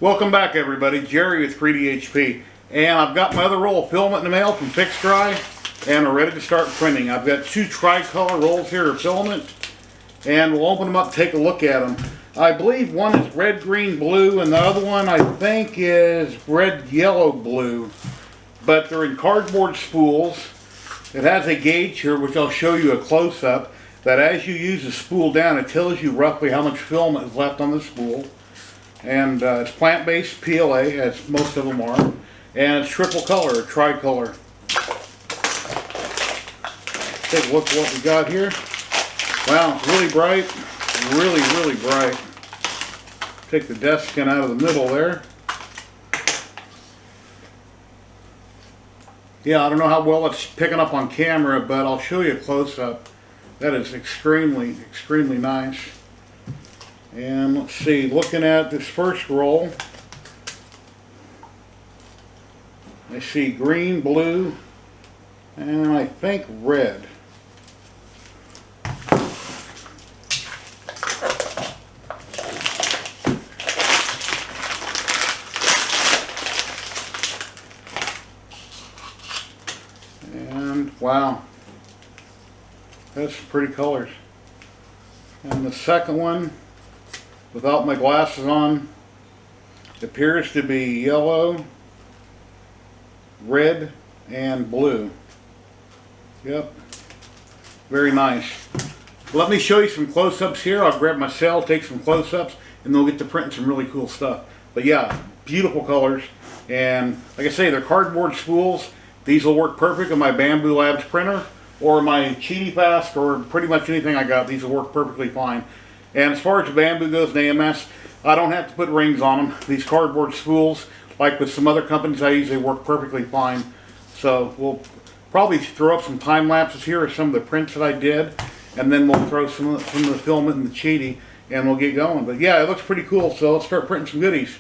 Welcome back, everybody. Jerry with 3DHP, and I've got my other roll of filament in the mail from FIXDRY, and we're ready to start printing. I've got two tricolor rolls here of filament, and we'll open them up and take a look at them. I believe one is red, green, blue, and the other one I think is red, yellow, blue. But they're in cardboard spools. It has a gauge here, which I'll show you a close-up, that as you use the spool down, it tells you roughly how much filament is left on the spool. And it's plant-based PLA, as most of them are, and it's triple color, or tricolor. Take a look at what we got here. Wow, it's really bright, really bright. Take the desk skin out of the middle there. Yeah, I don't know how well it's picking up on camera, but I'll show you a close-up. That is extremely nice. And let's see, looking at this first roll, I see green, blue, and I think red. And wow, that's pretty colors. And the second one, without my glasses on, appears to be yellow, red, and blue. Yep, very nice. Let me show you some close-ups here. I'll grab my cell, take some close-ups, and then we'll get to printing some really cool stuff. But yeah, beautiful colors. And like I say, they're cardboard spools. These will work perfect on my Bamboo Labs printer or my Cheaty Fast, or pretty much anything I got. These will work perfectly fine. And as far as the bamboo goes in AMS, I don't have to put rings on them. These cardboard spools, like with some other companies I use, they work perfectly fine. So we'll probably throw up some time lapses here of some of the prints that I did, and then we'll throw some of the filament in the Cheaty, and we'll get going. But yeah, it looks pretty cool, so let's start printing some goodies.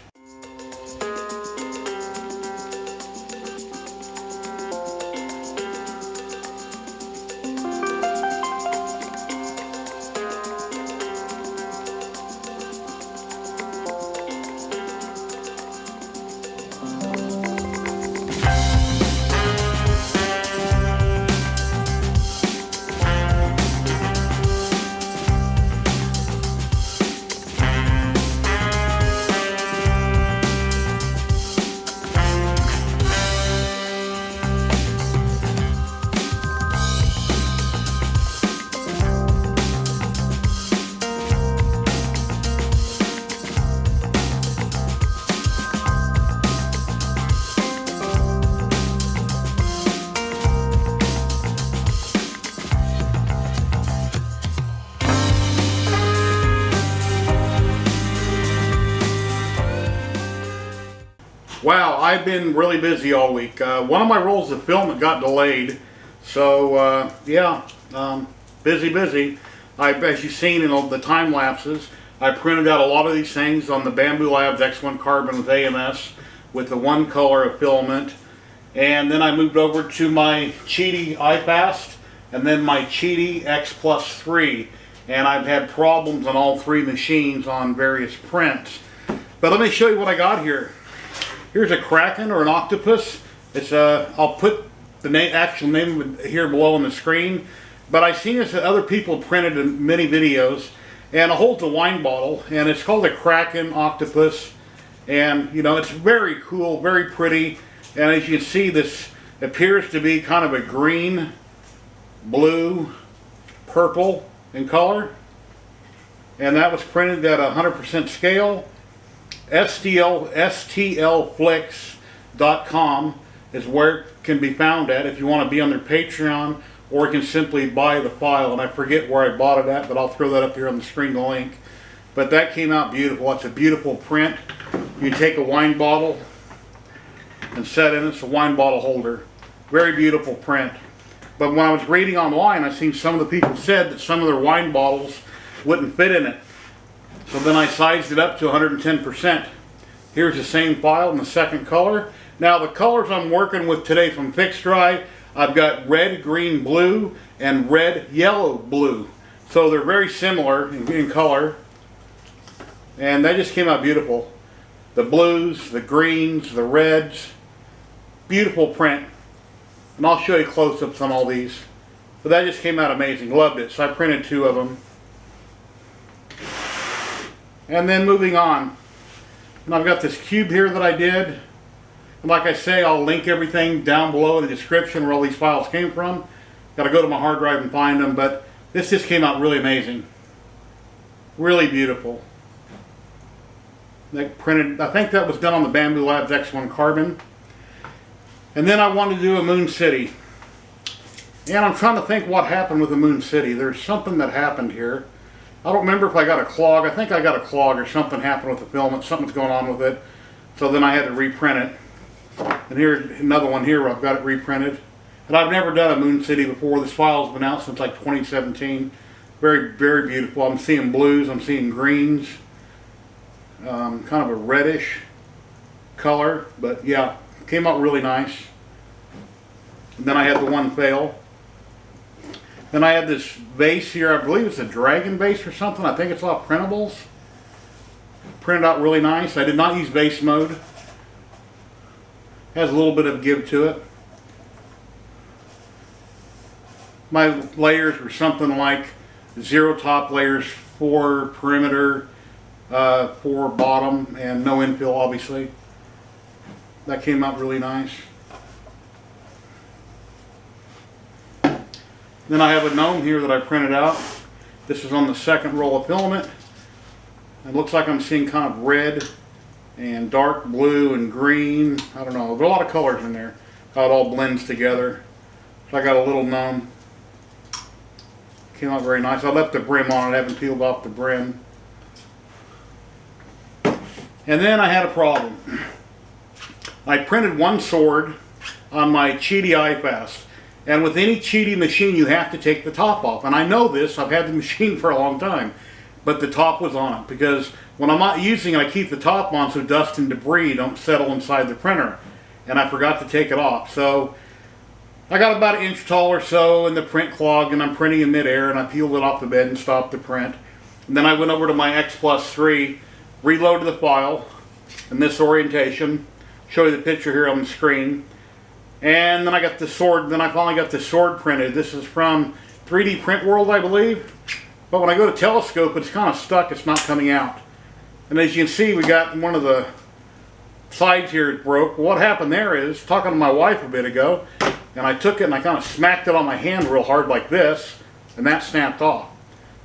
Wow, I've been really busy all week. One of my rolls of filament got delayed, so yeah, busy. As you've seen in the time lapses, I printed out a lot of these things on the Bamboo Labs X1 Carbon with AMS with the one color of filament, and then I moved over to my Cheaty iFast and then my Cheaty X Plus 3, and I've had problems on all three machines on various prints. But let me show you what I got here. Here's a kraken or an octopus. It's I'll put the actual name here below on the screen. But I've seen this that other people printed in many videos, and it holds a wine bottle, and it's called a kraken octopus. And you know, it's very cool, very pretty. And as you can see, this appears to be kind of a green, blue, purple in color. And that was printed at 100% scale. STLFlix.com is where it can be found at if you want to be on their Patreon, or you can simply buy the file. And I forget where I bought it at, but I'll throw that up here on the screen, the link. But that came out beautiful. It's a beautiful print. You take a wine bottle and set in it. It's a wine bottle holder. Very beautiful print. But when I was reading online, I seen some of the people said that some of their wine bottles wouldn't fit in it. So then I sized it up to 110%. Here's the same file in the second color. Now the colors I'm working with today from FIXDRY, I've got red, green, blue, and red, yellow, blue. So they're very similar in color. And that just came out beautiful. the blues, the greens, the reds. Beautiful print. And I'll show you close-ups on all these. But that just came out amazing. Loved it. So I printed 2 of them. And then moving on. And I've got this cube here that I did. And like I say, I'll link everything down below in the description where all these files came from. Got to go to my hard drive and find them. But this just came out really amazing. Really beautiful. They printed, I think that was done on the Bamboo Labs X1 Carbon. And then I wanted to do a Moon City. And I'm trying to think what happened with the Moon City. There's something that happened here. I don't remember if I got a clog. I think I got a clog or something happened with the filament. Something's going on with it. So then I had to reprint it. And here's another one here where I've got it reprinted. And I've never done a Moon City before. This file's been out since like 2017. Very, very beautiful. I'm seeing blues. I'm seeing greens. Kind of a reddish color. But yeah, came out really nice. And then I had the one fail. Then I had this vase here. I believe it's a dragon vase or something. I think it's off printables. Printed out really nice. I did not use vase mode. Has a little bit of give to it. My layers were something like 0 top layers, 4 perimeter, 4 bottom, and no infill, obviously. That came out really nice. Then I have a gnome here that I printed out. This is on the second roll of filament. It looks like I'm seeing kind of red and dark blue and green. I don't know. There's a lot of colors in there. How it all blends together. So I got a little gnome. Came out very nice. I left the brim on it. I haven't peeled off the brim. And then I had a problem. I printed one sword on my Cheaty iFast. And with any Cheaty machine, you have to take the top off. And I know this. I've had the machine for a long time. But the top was on it. Because when I'm not using it, I keep the top on so dust and debris don't settle inside the printer. And I forgot to take it off. So I got about 1 inch tall or so, and the print clogged, and I'm printing in midair, and I peeled it off the bed and stopped the print. And then I went over to my X+3, reloaded the file in this orientation. Show you the picture here on the screen. And then I got the sword, then I finally got the sword printed. This is from 3D Print World, I believe. But when I go to Telescope, it's kind of stuck, it's not coming out. And as you can see, we got one of the sides here broke. What happened there is, talking to my wife a bit ago, and I took it and I kind of smacked it on my hand real hard like this, and that snapped off.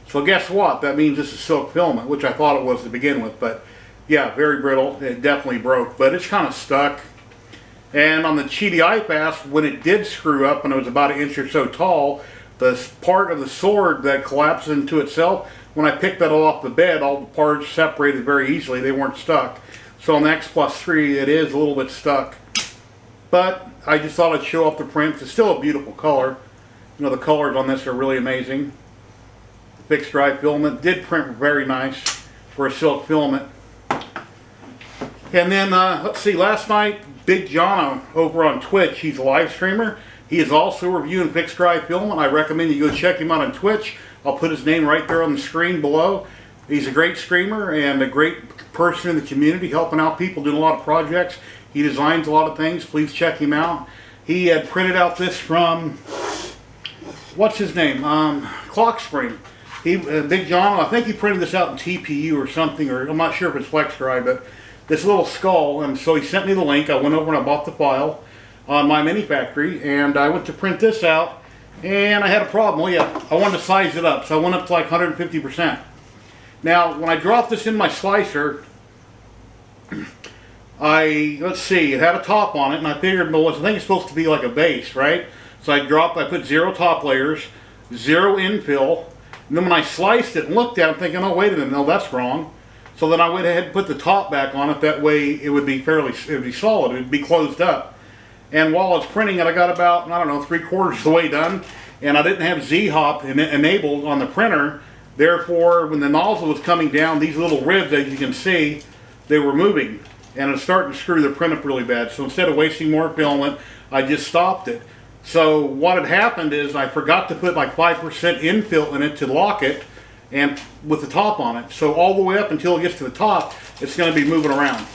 So guess what? That means this is silk filament, which I thought it was to begin with. But yeah, very brittle. It definitely broke, but it's kind of stuck. And on the Cheaty iFast, when it did screw up and it was about 1 inch or so tall, the part of the sword that collapsed into itself, when I picked that off the bed, all the parts separated very easily. They weren't stuck. So on the X+3, it is a little bit stuck. But I just thought I'd show off the print. It's still a beautiful color. You know, the colors on this are really amazing. FIXDRY filament did print very nice for a silk filament. And then, let's see, last night, Big Jono over on Twitch, he's a live streamer. He is also reviewing FIXDRY filament. I recommend you go check him out on Twitch. I'll put his name right there on the screen below. He's a great streamer and a great person in the community, helping out people, doing a lot of projects. He designs a lot of things. Please check him out. He had printed out this from, what's his name? Clock Spring. Big John, I think he printed this out in TPU or something, or I'm not sure if it's FlexDry, but this little skull. And so he sent me the link. I went over and I bought the file on my mini factory, and I went to print this out, and I had a problem. Well, yeah, I wanted to size it up, so I went up to like 150%. Now, when I dropped this in my slicer, let's see, it had a top on it, and I figured, well, I think it's supposed to be like a base, right? So I put 0 top layers, 0 infill, and then when I sliced it and looked at it, I'm thinking, oh, wait a minute, no, that's wrong. So then I went ahead and put the top back on it, that way it would be solid, it would be closed up. And while I was printing it, I got about, I don't know, 3/4 of the way done, and I didn't have Z-Hop enabled on the printer. Therefore, when the nozzle was coming down, these little ribs, as you can see, they were moving, and it was starting to screw the print up really bad. So instead of wasting more filament, I just stopped it. So what had happened is I forgot to put like 5% infill in it to lock it, and with the top on it. So all the way up until it gets to the top, it's going to be moving around.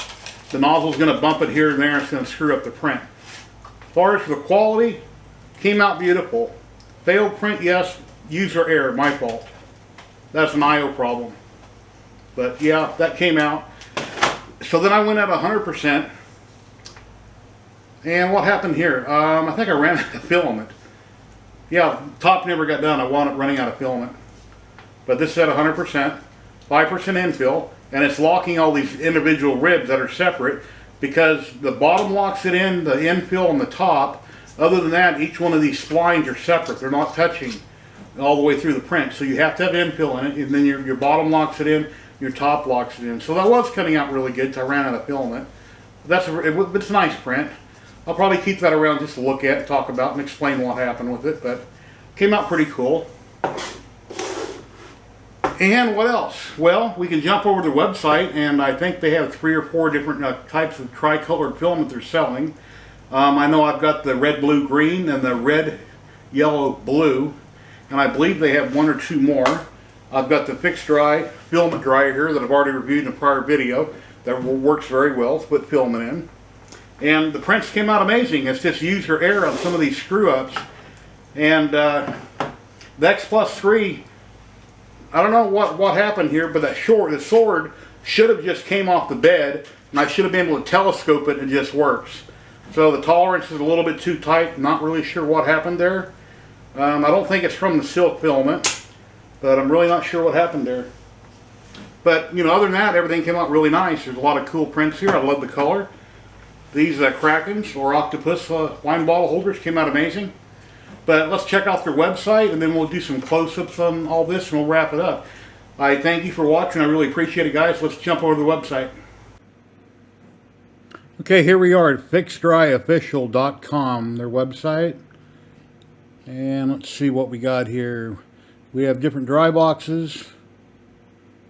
the nozzle's going to bump it here and there, and it's going to screw up the print. As far as the quality, came out beautiful. Failed print, yes. User error, my fault. That's an IO problem. But yeah, that came out. So then I went at 100%. And what happened here? I think I ran out of filament. Yeah, top never got done. I wound up running out of filament. But this is at 100%, 5% infill, and it's locking all these individual ribs that are separate because the bottom locks it in, the infill on the top. Other than that, each one of these splines are separate. They're not touching all the way through the print. So you have to have infill in it, and then your bottom locks it in, your top locks it in. So that was cutting out really good, so I ran out of filament. It's a nice print. I'll probably keep that around just to look at, talk about, and explain what happened with it, but came out pretty cool. And what else? Well, we can jump over to the website, and I think they have 3 or 4 different types of tricolored filament they're selling. I know I've got the red, blue, green, and the red, yellow, blue, and I believe they have 1 or 2 more. I've got the FIXDRY filament dryer here that I've already reviewed in a prior video that works very well to put filament in. And the prints came out amazing. It's just user error on some of these screw-ups. And the X Plus 3, I don't know what happened here, but the sword should have just came off the bed, and I should have been able to telescope it, and it just works. So the tolerance is a little bit too tight. Not really sure what happened there. I don't think it's from the silk filament, but I'm really not sure what happened there. But, you know, other than that, everything came out really nice. There's a lot of cool prints here. I love the color. These Krakens or octopus wine bottle holders came out amazing. But let's check out their website, and then we'll do some close-ups on all this, and we'll wrap it up. I thank you for watching. I really appreciate it, guys. Let's jump over to the website. Okay, here we are at FIXDRYofficial.com, their website. And let's see what we got here. We have different dry boxes.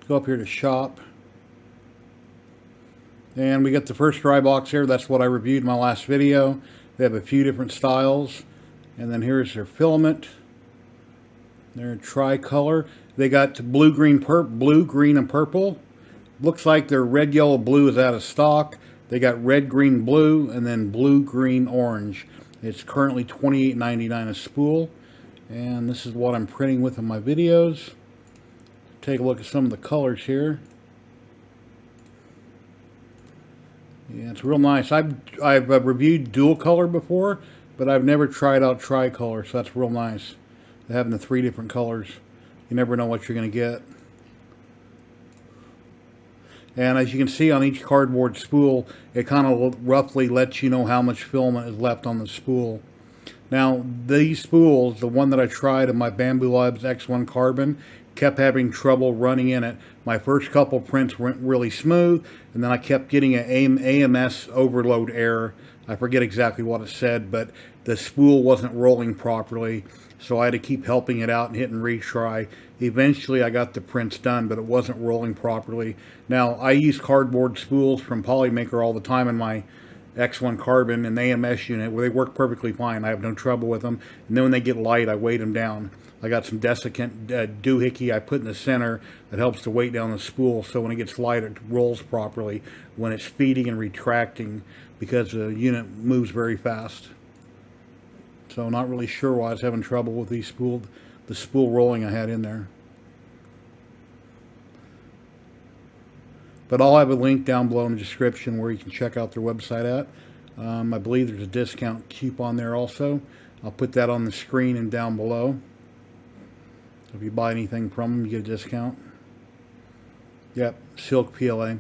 Go up here to shop. And we got the first dry box here. That's what I reviewed in my last video. They have a few different styles. And then here's their filament. Their tricolor. They got blue, green, and purple. Looks like their red, yellow, blue is out of stock. They got red, green, blue, and then blue, green, orange. It's currently $28.99 a spool. And this is what I'm printing with in my videos. Take a look at some of the colors here. Yeah, it's real nice. I've reviewed dual color before, but I've never tried out tricolor, so that's real nice. Having the 3 different colors. You never know what you're going to get. And as you can see on each cardboard spool, it kind of roughly lets you know how much filament is left on the spool. Now, these spools, the one that I tried in my Bamboo Labs X1 Carbon, kept having trouble running in it. My first couple prints went really smooth, and then I kept getting an AMS overload error. I forget exactly what it said, but the spool wasn't rolling properly, so I had to keep helping it out and hitting retry. Eventually I got the prints done, but it wasn't rolling properly. Now, I use cardboard spools from Polymaker all the time in my X1 Carbon and the AMS unit, where they work perfectly fine. I have no trouble with them. And then when they get light, I weight them down. I got some desiccant doohickey I put in the center that helps to weight down the spool, so when it gets light, it rolls properly when it's feeding and retracting, because the unit moves very fast. So not really sure why I was having trouble with the spool rolling I had in there. But I'll have a link down below in the description where you can check out their website at. I believe there's a discount coupon there also. I'll put that on the screen and down below. If you buy anything from them, you get a discount. Yep, silk PLA.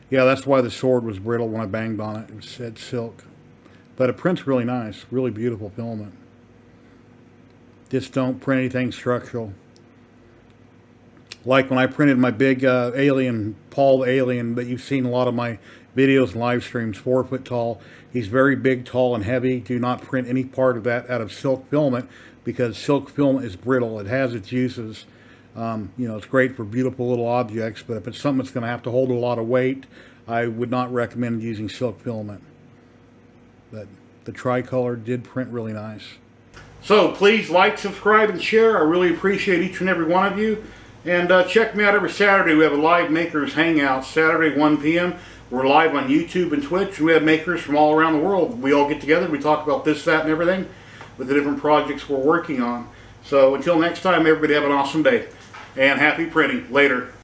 Yeah, that's why the sword was brittle when I banged on it. It said silk. But it prints really nice. Really beautiful filament. Just don't print anything structural. Like when I printed my big alien, Paul the Alien, that you've seen a lot of my videos and live streams, 4 foot tall. He's very big, tall, and heavy. Do not print any part of that out of silk filament, because silk filament is brittle. It has its uses. You know, it's great for beautiful little objects, but if it's something that's going to have to hold a lot of weight, I would not recommend using silk filament. But the tricolor did print really nice. So please like, subscribe, and share. I really appreciate each and every one of you. And check me out every Saturday. We have a live Makers Hangout, Saturday 1 p.m. We're live on YouTube and Twitch, and we have makers from all around the world. We all get together, we talk about this, that, and everything with the different projects we're working on. So until next time, everybody have an awesome day, and happy printing. Later.